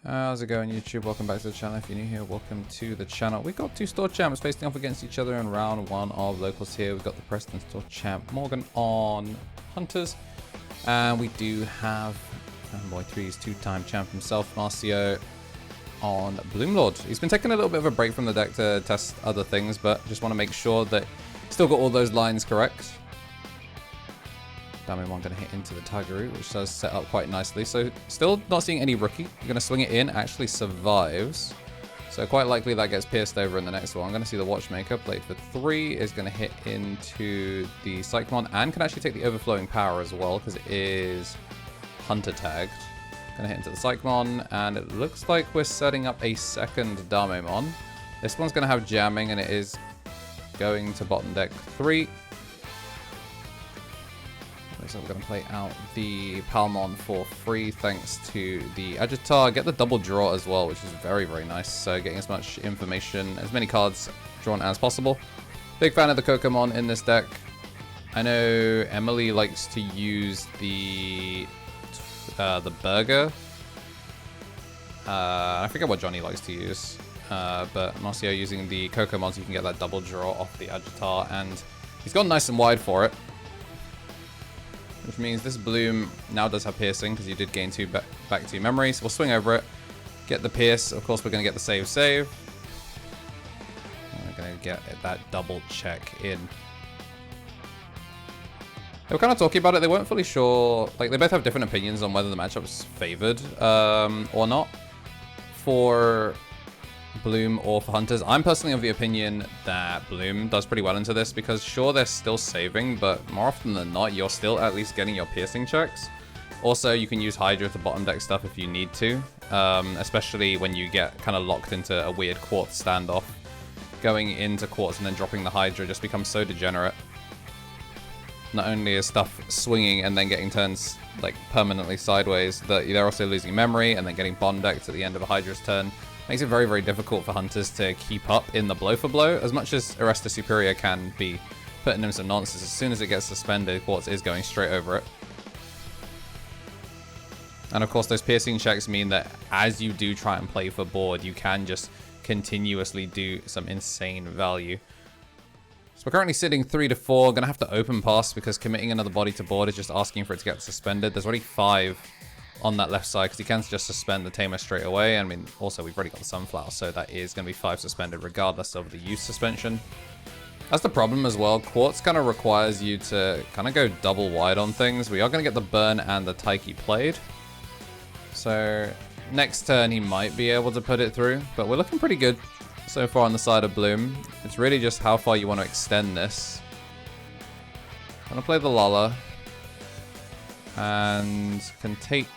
How's it going, YouTube? Welcome back to the channel. If you're new here, welcome to the channel. We've got two store champs facing off against each other in round one of locals here. We've got the Preston store champ Morgan on Hunters, and we do have Boy 3's two-time champ himself, Marcio, on Bloomlord. He's been taking a little bit of a break from the deck to test other things, but just want to make sure that still got all those lines correct. Digimon going to hit into the Tiger, which does set up quite nicely. So still not seeing any rookie. You're going to swing it in, actually survives. So quite likely that gets pierced over in the next one. I'm going to see the Watchmaker played for 3 is going to hit into the Cyclone and can actually take the overflowing power as well because it is Hunter tagged. Going to hit into the Cyclone, and it looks like we're setting up a second Digimon. This one's going to have jamming, and it is going to bottom deck 3. So we're going to play out the Palmon for free thanks to the Agitar. Get the double draw as well, which is very, very nice. So getting as much information, as many cards drawn as possible. Big fan of the Kokomon in this deck. I know Emily likes to use the Burger. I forget what Johnny likes to use. But Marcio using the Kokomon so you can get that double draw off the Agitar. And he's gone nice and wide for it. Which means this Bloom now does have piercing because you did gain 2 back to your memory. So we'll swing over it, get the pierce. Of course, we're going to get the save. And we're going to get that double check in. They were kind of talking about it. They weren't fully sure. Like, they both have different opinions on whether the matchup's favored or not for Bloom or for Hunters. I'm personally of the opinion that Bloom does pretty well into this because sure, they're still saving, but more often than not, you're still at least getting your piercing checks. Also, you can use Hydra to bottom deck stuff if you need to, especially when you get kind of locked into a weird Quartz standoff. Going into Quartz and then dropping the Hydra just becomes so degenerate. Not only is stuff swinging and then getting turns like permanently sideways, that they're also losing memory and then getting bottom decked at the end of a Hydra's turn. Makes it very, very difficult for Hunters to keep up in the blow for blow. As much as Arresta Superior can be putting in some nonsense, as soon as it gets suspended, Quartz is going straight over it. And of course, those piercing checks mean that as you do try and play for board, you can just continuously do some insane value. So we're currently sitting 3-4. Gonna have to open pass because committing another body to board is just asking for it to get suspended. There's already 5 on that left side because he can just suspend the Tamer straight away. I mean, also we've already got the Sunflower, so that is going to be 5 suspended regardless of the use suspension. That's the problem as well. Quartz kind of requires you to kind of go double wide on things. We are going to get the Burn and the Taiki played. So next turn he might be able to put it through, but we're looking pretty good so far on the side of Bloom. It's really just how far you want to extend this. I'm going to play the Lala. And can take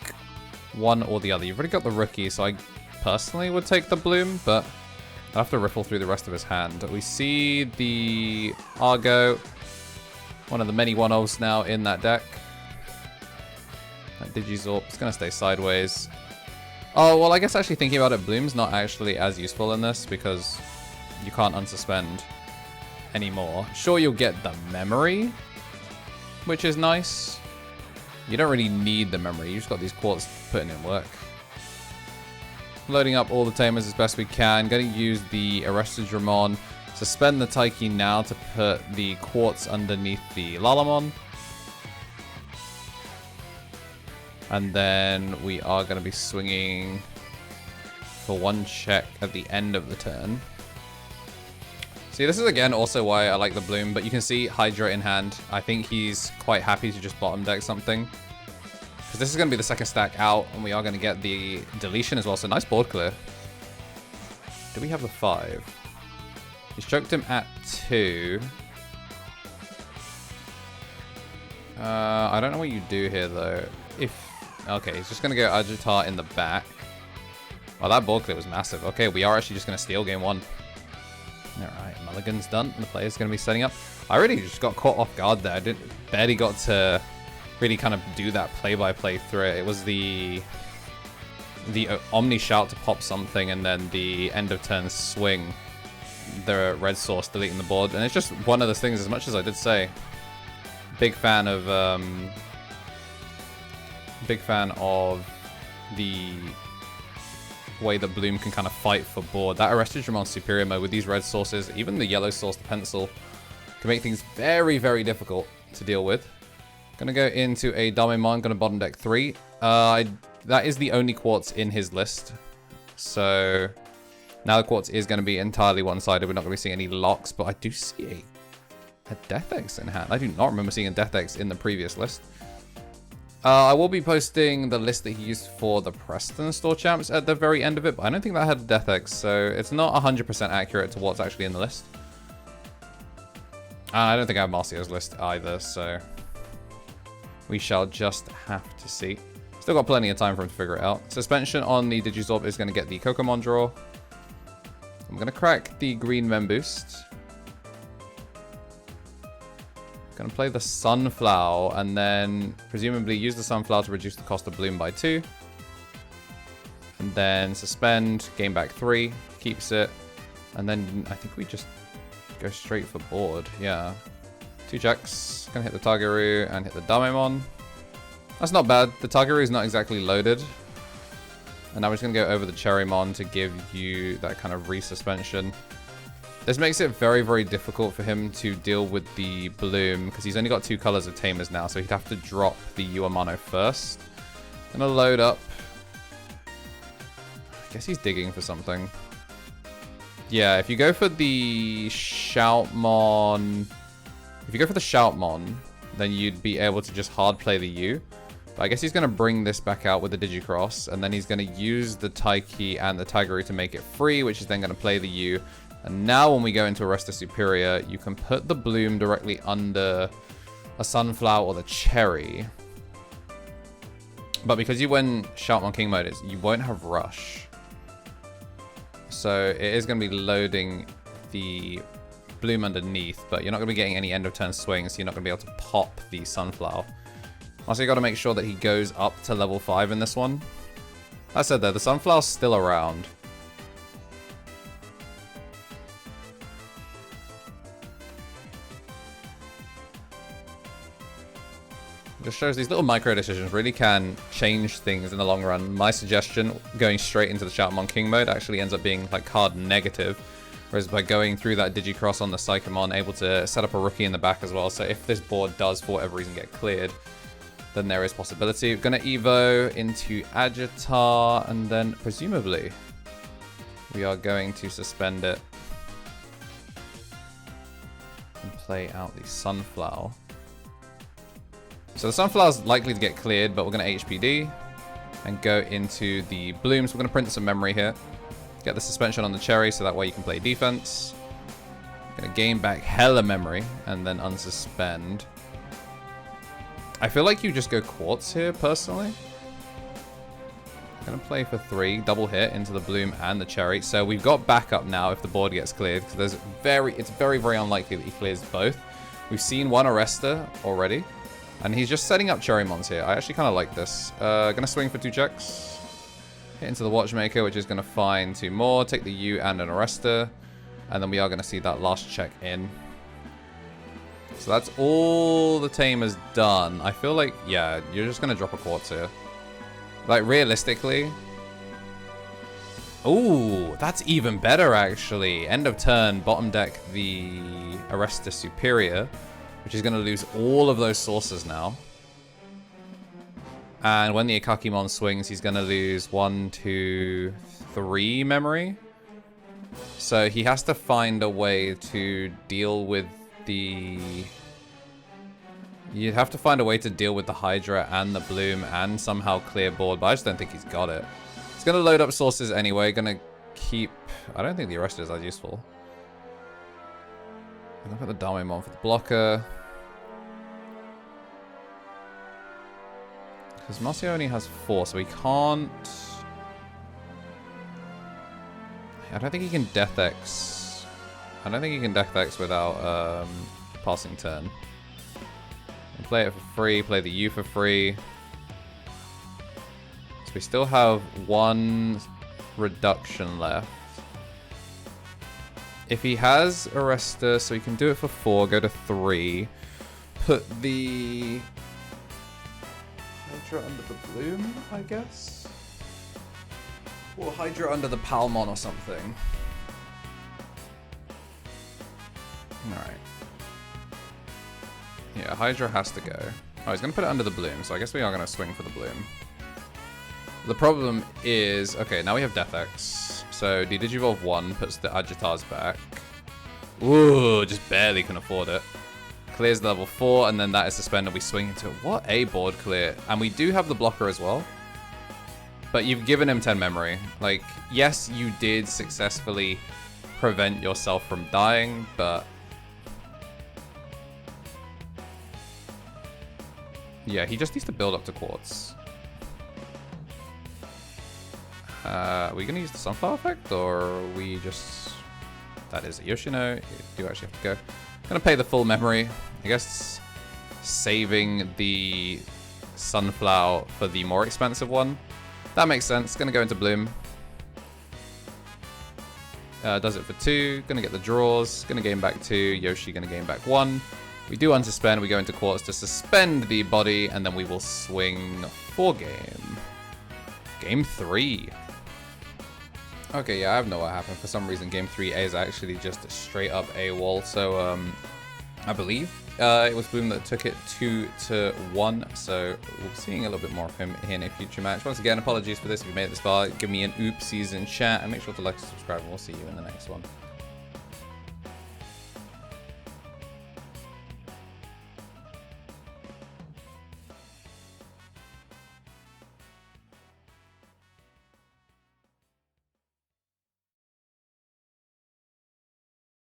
one or the other. You've already got the rookie, so I personally would take the Bloom, but I'll have to riffle through the rest of his hand. We see the Argo, one of the many one-offs now in that deck. That Digizorp is going to stay sideways. Oh, well, I guess actually thinking about it, Bloom's not actually as useful in this because you can't unsuspend anymore. Sure, you'll get the memory, which is nice. You don't really need the memory, you just got these Quartz putting in work. Loading up all the Tamers as best we can. Going to use the Arrestadramon. Suspend the Taiki now to put the Quartz underneath the Lalamon. And then we are going to be swinging for 1 check at the end of the turn. See, this is again also why I like the Bloom, but you can see Hydra in hand. I think he's quite happy to just bottom deck something. Because this is going to be the second stack out, and we are going to get the deletion as well, so nice board clear. Do we have the 5? He's choked him at 2. I don't know what you do here, though. Okay, he's just going to go Agitar in the back. Well, that board clear was massive. Okay, we are actually just going to steal game 1. Alright, Mulligan's done, and the player's going to be setting up. I really just got caught off guard there. I barely got to really kind of do that play-by-play through it. It was the Omni Shout to pop something, and then the end of turn swing, the red source deleting the board. And it's just one of those things, as much as I did say, big fan of the way that Bloom can kind of fight for board. That arrested Digimon superior mode with these red sources, even the yellow source, the pencil, can make things very, very difficult to deal with. Gonna go into a Digimon, gonna bottom deck 3. That is the only quartz in his list. So now the quartz is gonna be entirely one-sided. We're not gonna be seeing any locks, but I do see a Death X in hand. I do not remember seeing a Death X in the previous list. I will be posting the list that he used for the Preston Store Champs at the very end of it, but I don't think that had a Death X, so it's not 100% accurate to what's actually in the list. I don't think I have Marcio's list either, so we shall just have to see. Still got plenty of time for him to figure it out. Suspension on the Digizorb is going to get the Kokomon draw. I'm going to crack the green Mem Boost. Going to play the Sunflower and then presumably use the Sunflower to reduce the cost of Bloom by 2. And then suspend, gain back 3, keeps it. And then I think we just go straight for board. Yeah. 2 checks. Going to hit the Tageru and hit the Digimon. That's not bad. The Tageru is not exactly loaded. And now we're just going to go over the Cherrymon to give you that kind of resuspension. This makes it very, very difficult for him to deal with the Bloom because he's only got 2 colors of Tamers now, so he'd have to drop the Uamano first. Gonna load up. I guess he's digging for something. Yeah, if you go for the Shoutmon... If you go for the Shoutmon, then you'd be able to just hard play the U. But I guess he's going to bring this back out with the Digicross, and then he's going to use the Taiki and the Tageru to make it free, which is then going to play the U. And now when we go into Arresta Superior, you can put the Bloom directly under a Sunflower or the Cherry. But because you win Shoutmon King mode, you won't have Rush. So it is going to be loading the Bloom underneath, but you're not going to be getting any end of turn swings, so you're not going to be able to pop the Sunflower. Also, you got to make sure that he goes up to level 5 in this one. Like I said though, the Sunflower's still around. Just shows these little micro decisions really can change things in the long run. My suggestion, going straight into the Shoutmon King mode, actually ends up being like card negative. Whereas by going through that Digicross on the Psychomon, able to set up a rookie in the back as well. So if this board does, for whatever reason, get cleared, then there is possibility. We're going to Evo into Agitar, and then presumably we are going to suspend it and play out the Sunflower. So the Sunflower's likely to get cleared, but we're going to HPD and go into the Bloom. So we're going to print some memory here. Get the suspension on the Cherry, so that way you can play defense. Going to gain back hella memory and then unsuspend. I feel like you just go Quartz here, personally. I'm going to play for 3, double hit into the Bloom and the Cherry. So we've got backup now if the board gets cleared, because it's very, very unlikely that he clears both. We've seen one Arresta already. And he's just setting up Cherrymons here. I actually kind of like this. Gonna swing for 2 checks. Hit into the Watchmaker, which is gonna find 2 more. Take the U and an Arresta. And then we are gonna see that last check in. So that's all the Tamer's done. I feel like, yeah, you're just gonna drop a Quartz here. Like, realistically. Ooh, that's even better, actually. End of turn, bottom deck the Arresta Superior, which is going to lose all of those sources now. And when the Akakimon swings, he's going to lose 1, 2, 3 memory. So he has to find a way to deal with the... You'd have to find a way to deal with the Hydra and the Bloom and somehow clear board, but I just don't think he's got it. He's going to load up sources anyway, going to keep... I don't think the Arresta is as useful. Look at the Digimon for the blocker. Because Marcio only has 4, so he can't... I don't think he can Death X. I don't think he can Death X without passing turn. And play it for free, play the U for free. So we still have 1 reduction left. If he has Arresta, so he can do it for 4, go to 3. Put the... Hydra under the Bloom, I guess? Or Hydra under the Palmon or something. Alright. Yeah, Hydra has to go. Oh, he's going to put it under the Bloom, so I guess we are going to swing for the Bloom. The problem is... Okay, now we have Death X. So the Digivolve 1 puts the Agitars back. Ooh, just barely can afford it. Clears the level 4, and then that is suspended. We swing into it. What a board clear. And we do have the blocker as well. But you've given him 10 memory. Like, yes, you did successfully prevent yourself from dying, but... Yeah, he just needs to build up to quartz. Are we going to use the Sunflower effect, or are we just... That is a Yoshino. You do actually have to go. Going to pay the full memory. I guess saving the Sunflower for the more expensive one. That makes sense. Going to go into Bloom. Does it for 2. Going to get the draws. Going to gain back 2. Yoshi going to gain back 1. We do unsuspend. We go into quartz to suspend the body, and then we will swing for game. Game 3. Okay, yeah, I have no what happened. For some reason, game 3 is actually just straight up AWOL. So, I believe it was Bloom that took it 2-1. So, we'll be seeing a little bit more of him in a future match. Once again, apologies for this. If you made it this far, give me an oopsies in chat. And make sure to like and subscribe, and we'll see you in the next one.